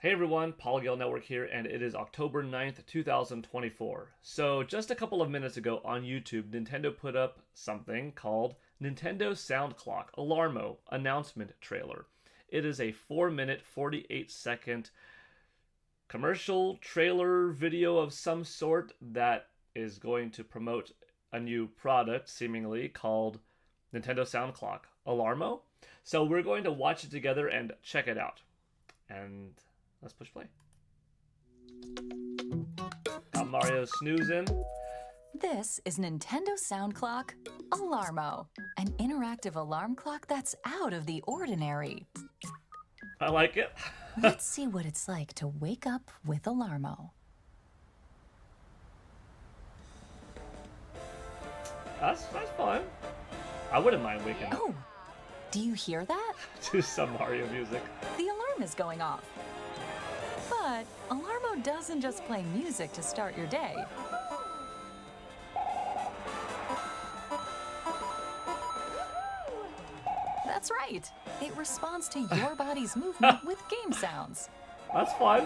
Hey everyone, Gale Network here, and it is October 9th, 2024. So, just a couple of minutes ago on YouTube, Nintendo put up something called Nintendo Sound Clock Alarmo announcement trailer. It is a 4-minute, 48-second commercial trailer video of some sort that is going to promote a new product, seemingly called Nintendo Sound Clock Alarmo. So, we're going to watch it together and check it out. And let's push play. Got Mario snoozing. This is Nintendo Sound Clock Alarmo, an interactive alarm clock that's out of the ordinary. I like it. Let's see what it's like to wake up with Alarmo. That's fun. I wouldn't mind waking up Oh, do you hear that? to some Mario music. The alarm is going off. But Alarmo doesn't just play music to start your day. That's right. It responds to your body's movement with game sounds. That's fun.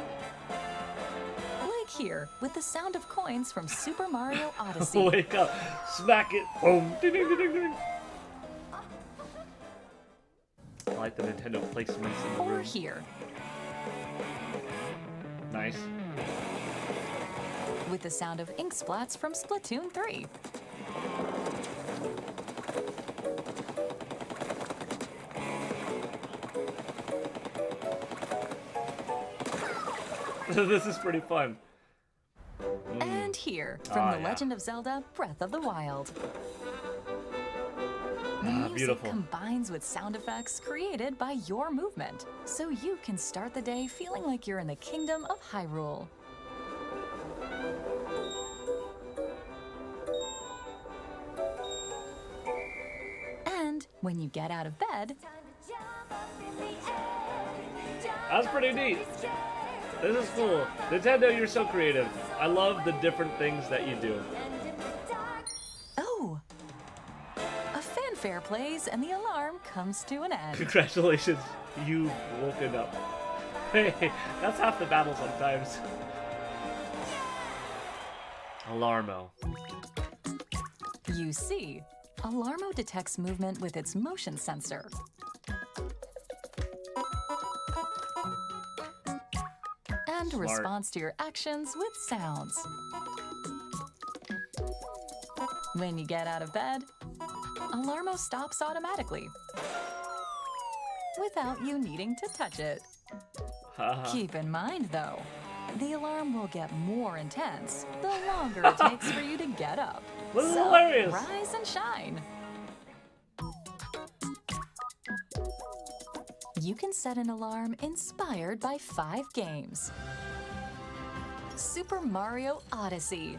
Like here, with the sound of coins from Super Mario Odyssey. Wake up, smack it, boom, ding ding ding ding ding. I like the Nintendo placements in the Or room. here, Nice. with the sound of ink splats from Splatoon 3. This is pretty fun. And here, from Ah, The yeah. Legend of Zelda Breath of the Wild. The music Beautiful. combines with sound effects created by your movement, so you can start the day feeling like you're in the kingdom of Hyrule. And when you get out of bed, That's pretty neat. This is cool. Nintendo, you're so creative. I love the different things that you do. oh, a fanfare plays and the alarm comes to an end. Congratulations, you've woken up. Hey, that's half the battle sometimes. Alarmo. You see, Alarmo detects movement with its motion sensor. And responds to your actions with sounds. When you get out of bed, Alarmo stops automatically without you needing to touch it. Keep in mind, though, the alarm will get more intense the longer it takes for you to get up. This is So, hilarious. rise and shine. You can set an alarm inspired by 5 games. Super Mario Odyssey.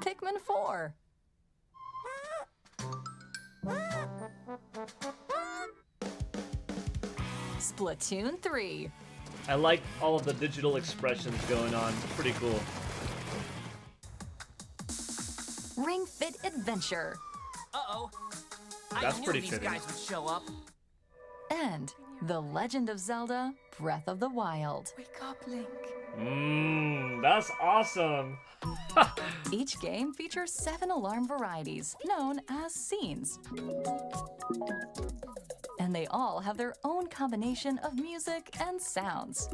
Pikmin 4. Splatoon 3. I like all of the digital expressions going on. Pretty cool. Ring Fit Adventure. Uh-oh. That's I knew pretty these fitting. guys would show up. And The Legend of Zelda Breath of the Wild. Wake up, Link. That's awesome. Each game features 7 alarm varieties, known as scenes. And they all have their own combination of music and sounds.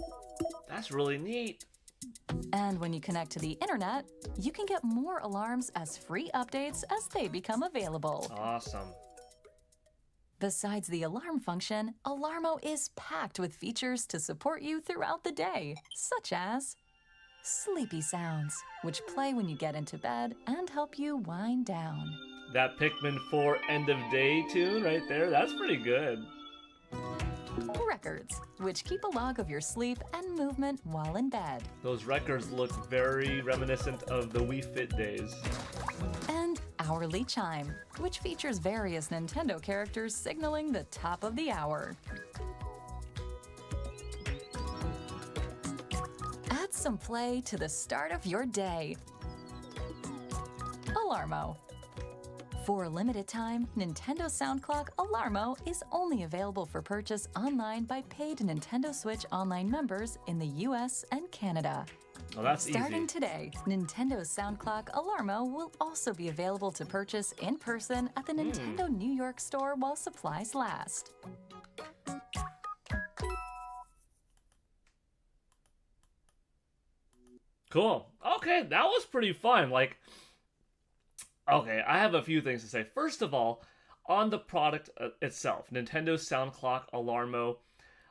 That's really neat. And when you connect to the internet, you can get more alarms as free updates as they become available. Awesome. Besides the alarm function, Alarmo is packed with features to support you throughout the day, such as sleepy sounds, which play when you get into bed and help you wind down. That Pikmin 4 end of day tune right there, that's pretty good. Records, which keep a log of your sleep and movement while in bed. Those records look very reminiscent of the Wii Fit days. And Hourly Chime, which features various Nintendo characters signaling the top of the hour. Add some play to the start of your day. Alarmo. For a limited time, Nintendo Sound Clock Alarmo is only available for purchase online by paid Nintendo Switch Online members in the US and Canada. Oh, that's Starting easy. today, Nintendo Sound Clock Alarmo will also be available to purchase in person at the Nintendo New York store while supplies last. Cool. Okay, that was pretty fun. Like, okay, I have a few things to say. First of all, on the product itself, Nintendo Sound Clock Alarmo,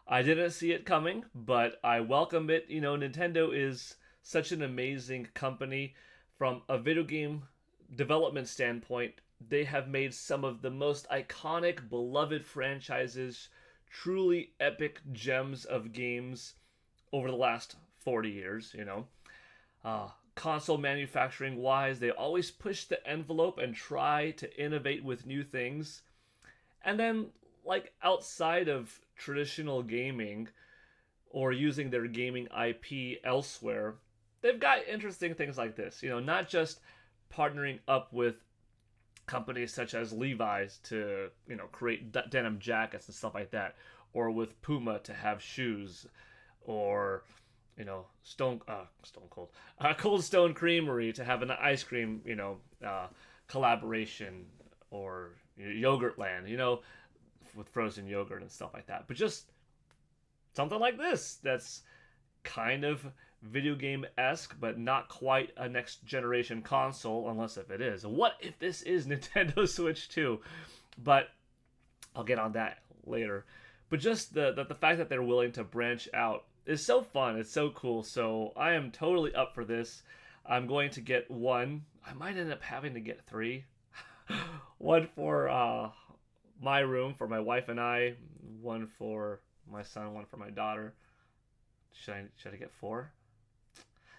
I didn't see it coming, but I welcome it. You know, Nintendo is such an amazing company from a video game development standpoint. They have made some of the most iconic, beloved franchises, truly epic gems of games over the last 40 years, you know. Console manufacturing wise, they always push the envelope and try to innovate with new things. And then, like, outside of traditional gaming or using their gaming IP elsewhere, they've got interesting things like this. You know, not just partnering up with companies such as Levi's to, you know, create denim jackets and stuff like that, or with Puma to have shoes, or you know, Stone Cold, Cold Stone Creamery to have an ice cream, you know, collaboration, or Yogurtland, you know, with frozen yogurt and stuff like that. But just something like this that's kind of video game esque, but not quite a next generation console, unless if it is. What if this is Nintendo Switch 2? But I'll get on that later. But just the fact that they're willing to branch out is so fun. It's so cool. So I am totally up for this. I'm going to get one. I might end up having to get three. One for my room for my wife and I. One for my son. One for my daughter. Should I get four?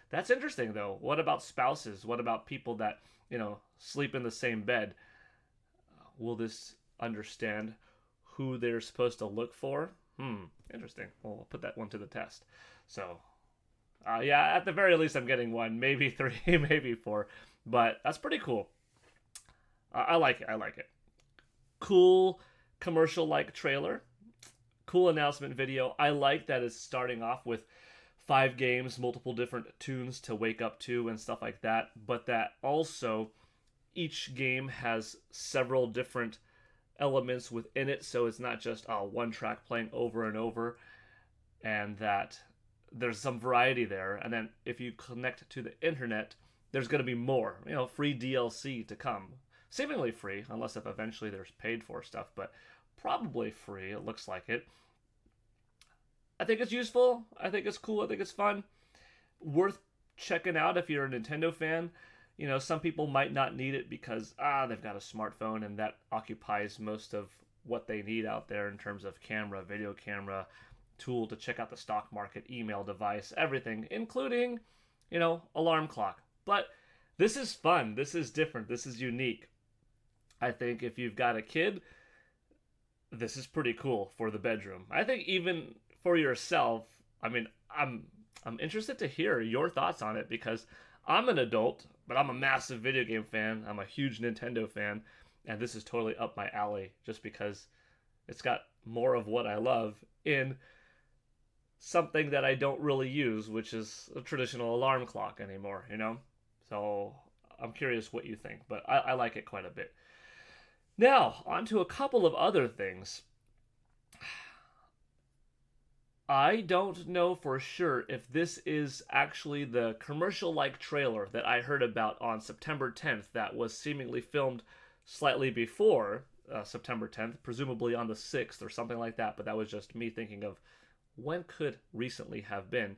That's interesting though. What about spouses? What about people that, you know, sleep in the same bed? Will this understand who they're supposed to look for? Interesting. We'll put that one to the test. So, yeah, at the very least, I'm getting one, maybe three, maybe four, but that's pretty cool. I like it. I like it. Cool commercial-like trailer. Cool announcement video. I like that it's starting off with 5 games, multiple different tunes to wake up to and stuff like that, but that also each game has several different elements within it, so it's not just one track playing over and over, and that there's some variety there. And then if you connect to the internet, there's going to be more, you know, free DLC to come, seemingly free, unless if eventually there's paid for stuff, but probably free. It looks like it. I think it's useful. I think it's cool. I think it's fun. Worth checking out if you're a Nintendo fan. You know, some people might not need it because, they've got a smartphone and that occupies most of what they need out there in terms of camera, video camera, tool to check out the stock market, email device, everything, including, you know, alarm clock. But this is fun. This is different. This is unique. I think if you've got a kid, this is pretty cool for the bedroom. I think even for yourself, I mean, I'm interested to hear your thoughts on it because I'm an adult, but I'm a massive video game fan. I'm a huge Nintendo fan, and this is totally up my alley just because it's got more of what I love in something that I don't really use, which is a traditional alarm clock anymore, you know? So I'm curious what you think, but I like it quite a bit. Now, on to a couple of other things. I don't know for sure if this is actually the commercial-like trailer that I heard about on September 10th that was seemingly filmed slightly before September 10th, presumably on the 6th or something like that, but that was just me thinking of when could recently have been.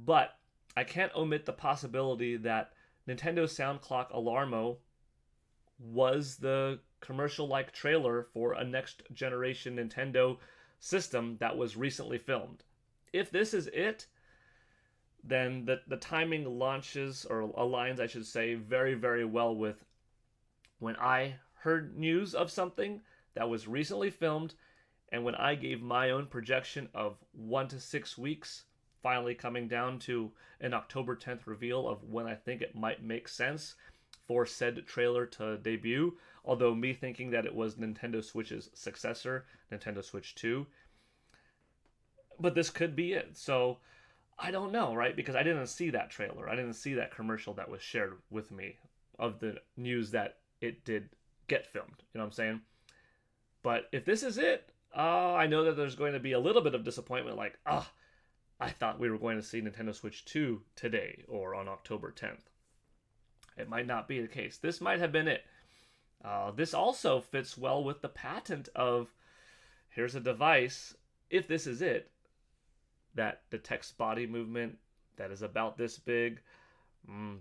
But I can't omit the possibility that Nintendo Sound Clock Alarmo was the commercial-like trailer for a next-generation Nintendo system that was recently filmed. If this is it, then the timing launches, or aligns, I should say, very, very well with when I heard news of something that was recently filmed and when I gave my own projection of 1 to 6 weeks, finally coming down to an October 10th reveal of when I think it might make sense for said trailer to debut. Although me thinking that it was Nintendo Switch's successor, Nintendo Switch 2. But this could be it. So I don't know, right? Because I didn't see that trailer. I didn't see that commercial that was shared with me of the news that it did get filmed. You know what I'm saying? But if this is it, I know that there's going to be a little bit of disappointment. Like, I thought we were going to see Nintendo Switch 2 today or on October 10th. It might not be the case. This might have been it. This also fits well with the patent of here's a device, if this is it, that detects body movement, that is about this big,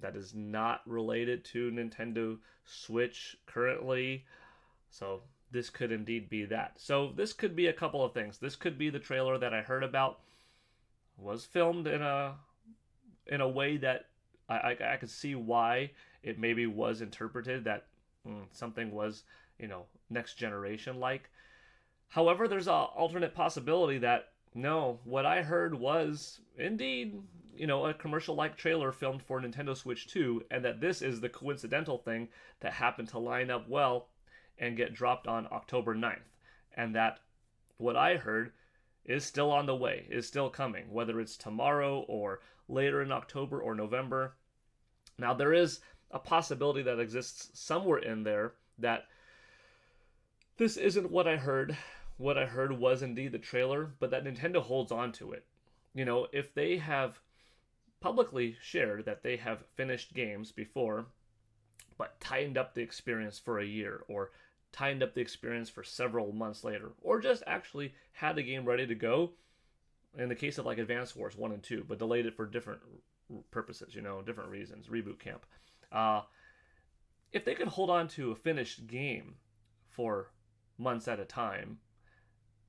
that is not related to Nintendo Switch currently. So this could indeed be that. So this could be a couple of things. This could be the trailer that I heard about was filmed in a way that I could see why it maybe was interpreted that something was, next generation like. However, there's an alternate possibility that no, what I heard was indeed, a commercial like trailer filmed for Nintendo Switch 2, and that this is the coincidental thing that happened to line up well and get dropped on October 9th. And that what I heard is still on the way, is still coming, whether it's tomorrow or later in October or November. Now, there is a possibility that exists somewhere in there that this isn't what I heard. What I heard was indeed the trailer, but that Nintendo holds on to it. If they have publicly shared that they have finished games before, but tightened up the experience for a year, or tightened up the experience for several months later, or just actually had the game ready to go, in the case of like Advance Wars 1 and 2, but delayed it for different purposes, different reasons, reboot camp. If they could hold on to a finished game for months at a time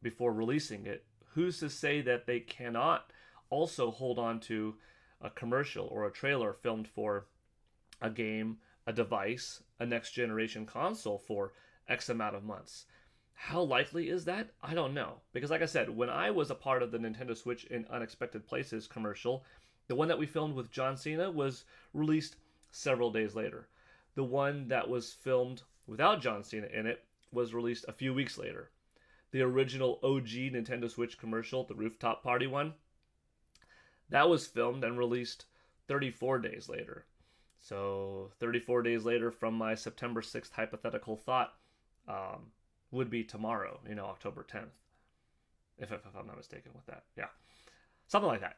before releasing it, who's to say that they cannot also hold on to a commercial or a trailer filmed for a game, a device, a next generation console for X amount of months? How likely is that? I don't know. Because like I said, when I was a part of the Nintendo Switch in Unexpected Places commercial, the one that we filmed with John Cena was released several days later. The one that was filmed without John Cena in it was released a few weeks later. The original OG Nintendo Switch commercial, the rooftop party one, that was filmed and released 34 days later. So 34 days later from my September 6th hypothetical thought would be tomorrow, October 10th. If I'm not mistaken with that. Yeah. Something like that,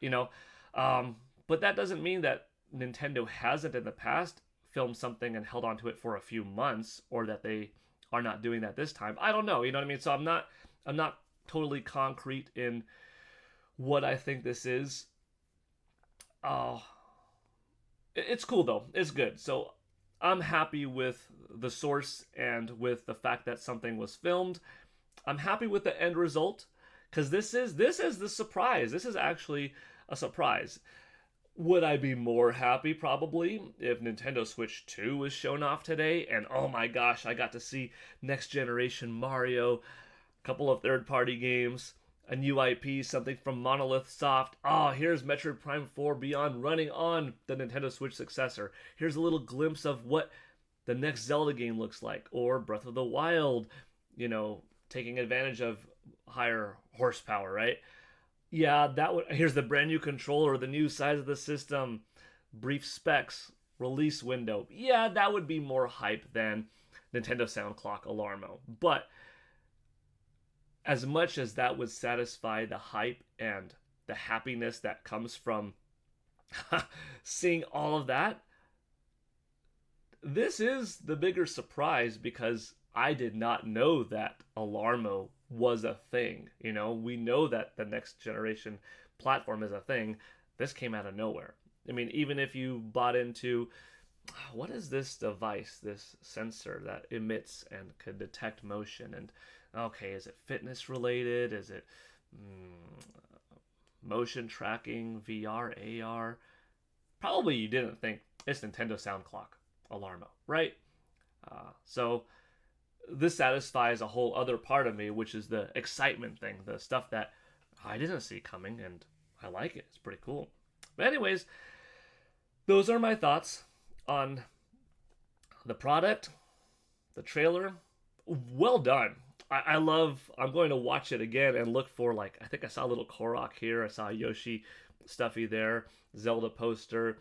But that doesn't mean that Nintendo hasn't in the past filmed something and held onto it for a few months, or that they are not doing that this time. I don't know, you know what I mean? So I'm not totally concrete in what I think this is. It's cool though. It's good. So I'm happy with the source and with the fact that something was filmed. I'm happy with the end result because this is the surprise. This is actually a surprise. Would I be more happy probably if Nintendo Switch 2 was shown off today and oh my gosh, I got to see next generation Mario, a couple of third-party games, a new IP, something from Monolith Soft. Here's Metroid Prime 4 Beyond running on the Nintendo Switch successor. Here's a little glimpse of what the next Zelda game looks like, or Breath of the Wild, taking advantage of higher horsepower, right? Yeah, here's the brand new controller, the new size of the system, brief specs, release window. Yeah, that would be more hype than Nintendo Sound Clock Alarmo. But as much as that would satisfy the hype and the happiness that comes from seeing all of that, this is the bigger surprise because I did not know that Alarmo was a thing. We know that the next generation platform is a thing. This came out of nowhere. I mean, even if you bought into what is this device, this sensor that emits and could detect motion, and okay, is it fitness related? Is it motion tracking, VR, AR? Probably you didn't think it's Nintendo Sound Clock Alarmo, right? So this satisfies a whole other part of me, which is the excitement thing, the stuff that I didn't see coming, and I like it. It's pretty cool. But anyways, those are my thoughts on The product, the trailer, well done. I'm going to watch it again and look for, like, I think I saw a little Korok here. I saw a Yoshi stuffy there, Zelda poster,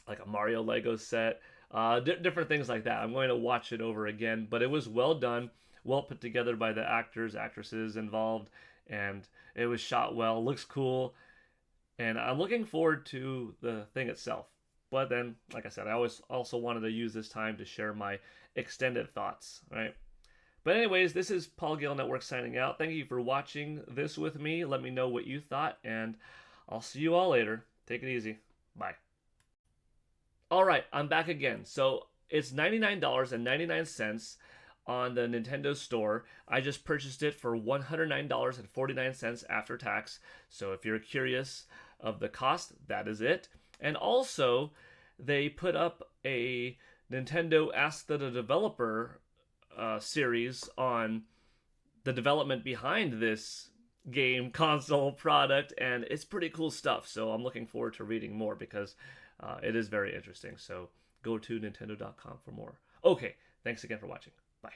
like a Mario Lego set, different things like that. I'm going to watch it over again, but it was well done, well put together by the actors, actresses involved, and it was shot well. Looks cool, and I'm looking forward to the thing itself. But then, like I said, I always also wanted to use this time to share my extended thoughts, right? But anyways, this is Paul Gale Network signing out. Thank you for watching this with me. Let me know what you thought, and I'll see you all later. Take it easy. Bye. All right, I'm back again. So it's $99.99 on the Nintendo Store. I just purchased it for $109.49 after tax. So if you're curious of the cost, that is it. And also, they put up a Nintendo Ask the Developer series on the development behind this game console product, and it's pretty cool stuff. So I'm looking forward to reading more because it is very interesting. So go to nintendo.com for more. Okay, thanks again for watching. Bye.